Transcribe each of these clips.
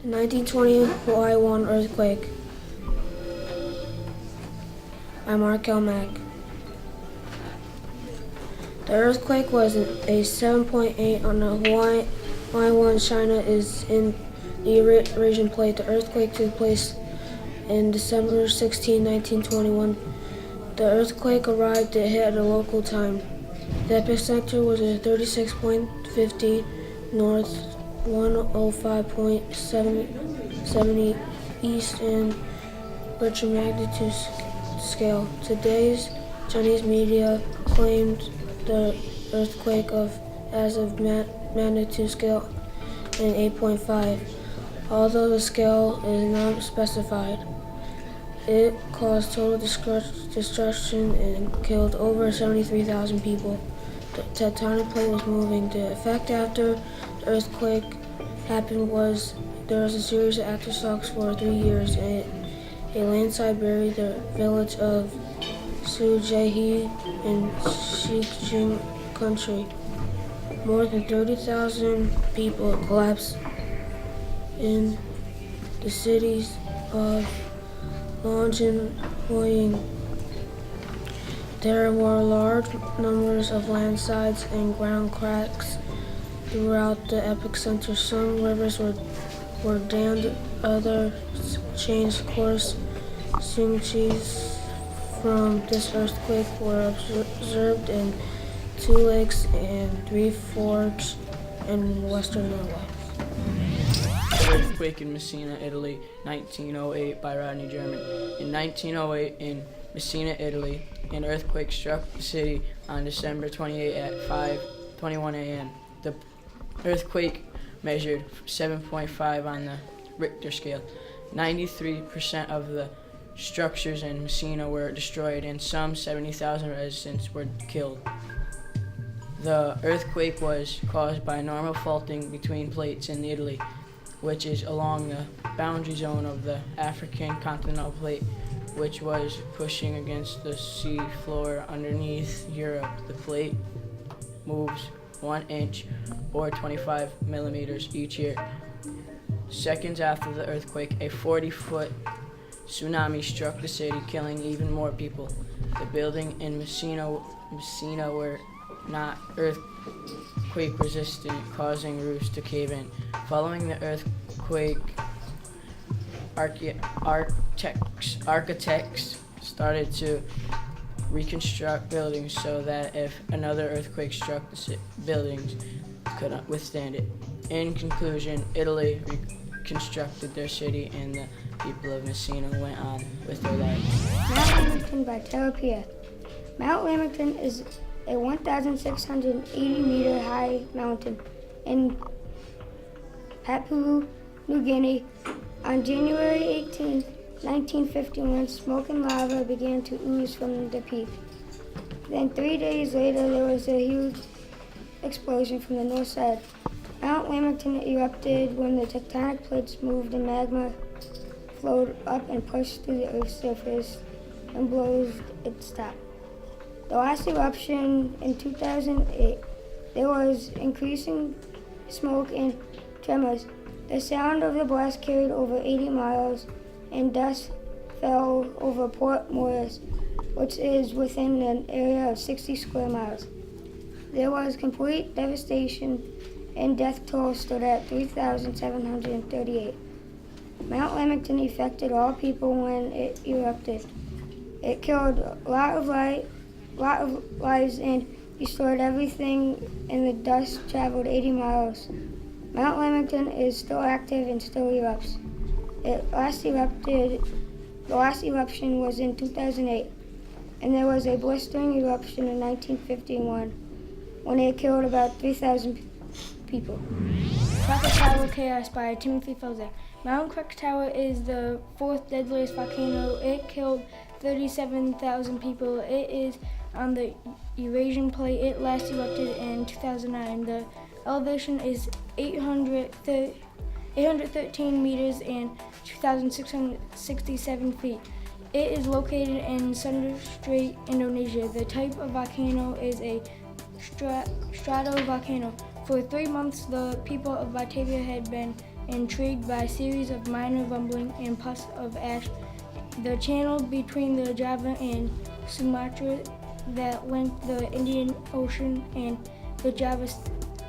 1920 Hawaii 1 earthquake by Markel Mack. The earthquake was a 7.8 on the Hawaii 1. China is in the Eurasian plate. The earthquake took place in December 16, 1921. The earthquake arrived and hit at a local time. The epicenter was at 36.50 north, 105.70 east in Richter magnitude scale. Today's Chinese media claimed the earthquake as of magnitude scale in 8.5, although the scale is not specified. It caused total destruction and killed over 73,000 people. The tectonic plate was moving. The effect after the earthquake happened was there was a series of aftershocks for 3 years, and a landslide buried the village of Sujehi in Xinjiang country. More than 30,000 people collapsed in the cities of Longyan and Huiying. There were large numbers of landslides and ground cracks throughout the epicenter. Some rivers were dammed, others changed course. Tsunamis from this earthquake were observed in 2 lakes and 3 fjords in western Norway. Earthquake in Messina, Italy, 1908 by Rodney German. In 1908 in Messina, Italy, an earthquake struck the city on December 28 at 5:21 a.m. The earthquake measured 7.5 on the Richter scale. 93% of the structures in Messina were destroyed and some 70,000 residents were killed. The earthquake was caused by normal faulting between plates in Italy, which is along the boundary zone of the African continental plate, which was pushing against the sea floor underneath Europe. The plate moves 1 inch or 25 millimeters each year. Seconds after the earthquake, a 40-foot tsunami struck the city, killing even more people. The buildings in Messina were not earthquake resistant, causing roofs to cave in. Following the earthquake, architects started to reconstruct buildings so that if another earthquake struck, the buildings could withstand it. In conclusion, Italy reconstructed their city and the people of Messina went on with their lives. Mount Lamington by Taylor P.F. Mount Lamington is a 1,680-meter high mountain in Papua New Guinea. On January 18, 1951, smoke and lava began to ooze from the peak. Then 3 days later, there was a huge explosion from the north side. Mount Lamington erupted when the tectonic plates moved and magma flowed up and pushed through the Earth's surface and blows its top. The last eruption in 2008, there was increasing smoke and tremors. The sound of the blast carried over 80 miles, and dust fell over Port Moresby, which is within an area of 60 square miles. There was complete devastation, and death toll stood at 3,738. Mount Lamington affected all people when it erupted. It killed a lot of lives and destroyed everything, and the dust traveled 80 miles. Mount Lamington is still active and still erupts. The last eruption was in 2008, and there was a blistering eruption in 1951 when it killed about 3,000 people. Krakatoa Chaos by Timothy Felzer. Mount Krakatoa is the 4th deadliest volcano. It killed 37,000 people. It is on the Eurasian plate. It last erupted in 2009. The elevation is 813 meters and 2,667 feet. It is located in Sunda Strait, Indonesia. The type of volcano is a stratovolcano. For 3 months, the people of Batavia had been intrigued by a series of minor rumbling and puffs of ash. The channel between the Java and Sumatra that linked the Indian Ocean and the Java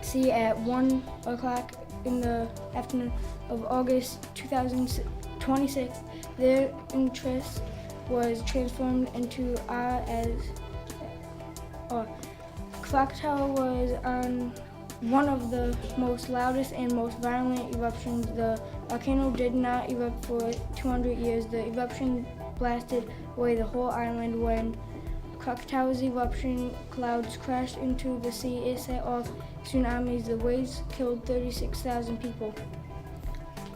Sea at 1 o'clock in the afternoon of August 2026, their interest was transformed into awe as Krakatoa was on one of the most loudest and most violent eruptions. The volcano did not erupt for 200 years. The eruption blasted away the whole island. When Krakatoa's eruption clouds crashed into the sea, it set off tsunamis. The waves killed 36,000 people.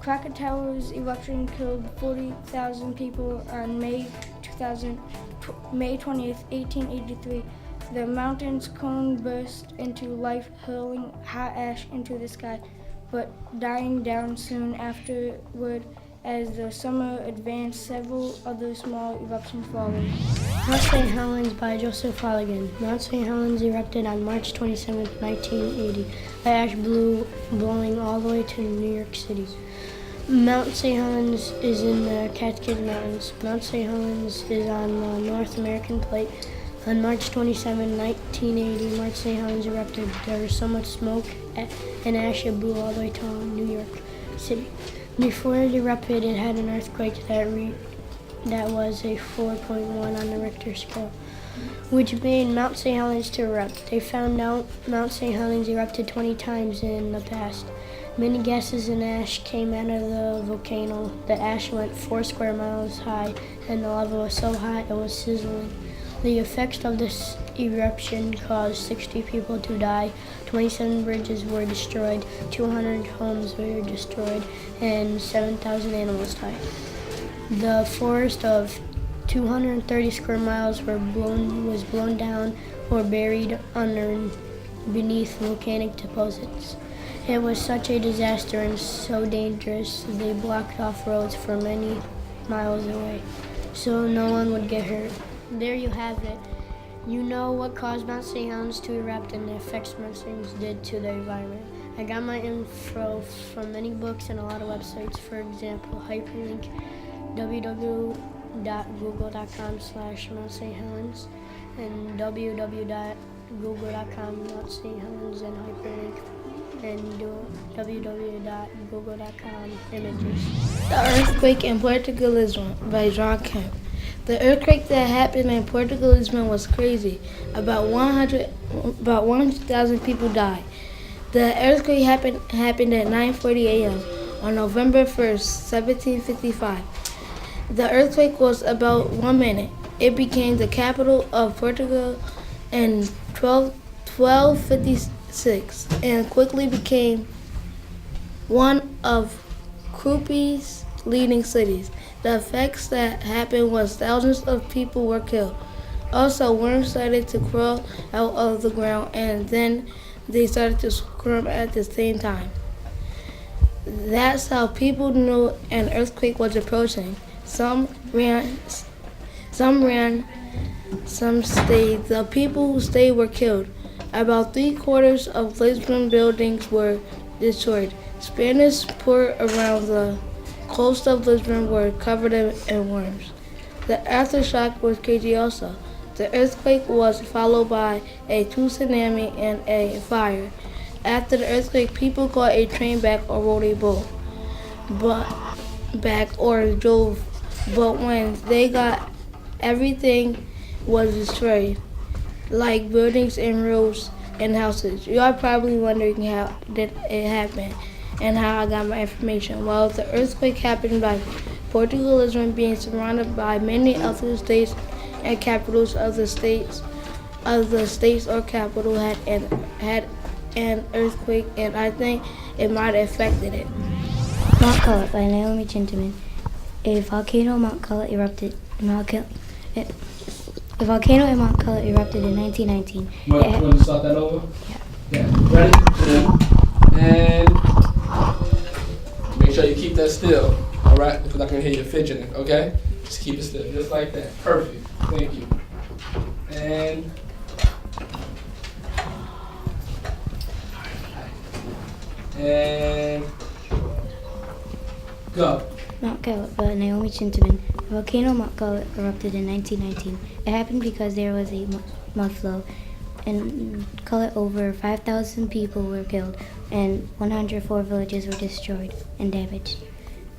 Krakatoa's eruption killed 40,000 people on May 20th, 1883. The mountain's cone burst into life, hurling hot ash into the sky, but dying down soon afterward. As the summer advanced, several other small eruptions followed. Mount St. Helens by Joseph Halligan. Mount St. Helens erupted on March 27, 1980. The ash blowing all the way to New York City. Mount St. Helens is in the Catskill Mountains. Mount St. Helens is on the North American Plate. On March 27, 1980, Mount St. Helens erupted. There was so much smoke and ash it blew all the way to New York City. Before it erupted, it had an earthquake that was a 4.1 on the Richter scale, which made Mount St. Helens to erupt. They found out Mount St. Helens erupted 20 times in the past. Many gases and ash came out of the volcano. The ash went 4 square miles high, and the lava was so hot it was sizzling. The effects of this eruption caused 60 people to die, 27 bridges were destroyed, 200 homes were destroyed, and 7,000 animals died. The forest of 230 square miles was blown down or buried beneath volcanic deposits. It was such a disaster and so dangerous they blocked off roads for many miles away, so no one would get hurt. There you have it. You know what caused Mount St. Helens to erupt and the effects Mount St. Helens did to the environment. I got my info from many books and a lot of websites. For example, hyperlink www.google.com/Mount St. Helens and www.google.com Mount St. Helens and hyperlink and www.google.com images. The Earthquake in Puerto Lisbon by John Kemp. The earthquake that happened in Puerto Lisbon was crazy. About 100,000 people died. The earthquake happened at 9:40 a.m. on November 1st, 1755. The earthquake was about 1 minute. It became the capital of Portugal in 1256 and quickly became one of Europe's leading cities. The effects that happened was thousands of people were killed. Also, worms started to crawl out of the ground, and then they started to squirm at the same time. That's how people knew an earthquake was approaching. Some ran, some stayed. The people who stayed were killed. About 3/4 of Lisbon buildings were destroyed. Spanish port around the coast of Lisbon were covered in worms. The aftershock was crazy also. The earthquake was followed by a tsunami and a fire. After the earthquake, people caught a train back or rode a boat back or drove. But when they got, everything was destroyed, like buildings and roads and houses. You are probably wondering how did it happen and how I got my information. Well, the earthquake happened by Portugal Lisbon being surrounded by many other states and capitals of the states or capital had an earthquake, and I think it might have affected it. Mount Cullet by Naomi Chintaman. A volcano in Mount Cullet erupted. A volcano in Mount Cullet erupted in 1919. Want to start that over? Yeah. Ready? And make sure you keep that still, all right? Because I can hear you fidgeting, okay? Just keep it still, just like that. Perfect. Thank you. And Go. Mount Calip by Naomi Chintaman. The volcano Mount Calip erupted in 1919. It happened because there was a mud flow. In Calip, over 5,000 people were killed and 104 villages were destroyed and damaged.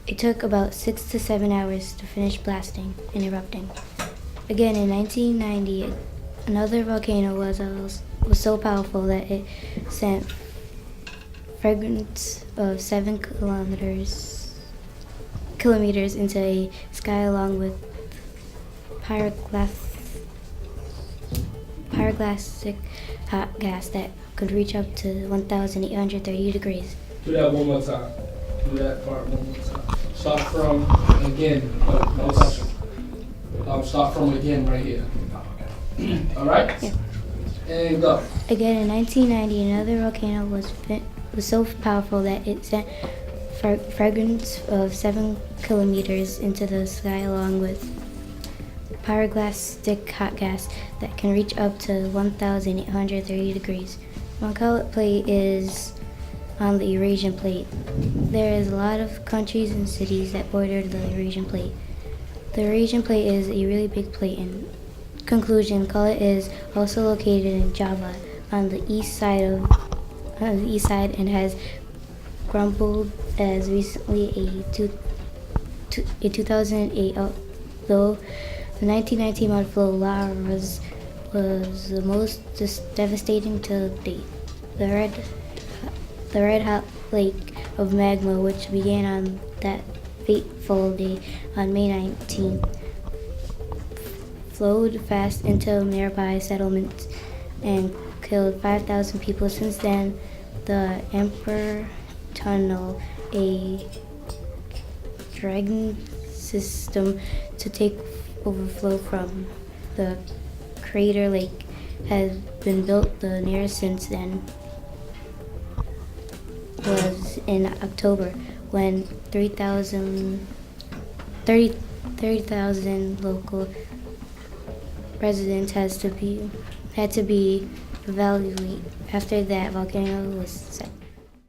It took about 6 to 7 hours to finish blasting and erupting. Again, in 1990, another volcano was so powerful that it sent fragments of 7 kilometers into a sky along with pyroclastic hot gas that could reach up to 1,830 degrees. Do that one more time. Do that part one more time. Start from again. No touching. Start from again right here. All right? Yeah. And go. Again, in 1990, another volcano was so powerful that it sent fragments of 7 kilometers into the sky along with pyroclastic hot gas that can reach up to 1,830 degrees. Mount Calip Plate is on the Eurasian Plate. There is a lot of countries and cities that border the Eurasian Plate. The Eurasian Plate is a really big plate. In conclusion, Calip is also located in Java on the east side and has crumbled as recently a 2008, although the 1919 mud flow lava was the most devastating to date. The red hot lake of magma, which began on that fateful day on May 19th, flowed fast into nearby settlements and killed 5,000 people. Since then, the Emperor Tunnel, a dragging system to take overflow from the crater lake, has been built. The nearest since then was in October when 30,000 local residents had to be evacuated after that volcano was set.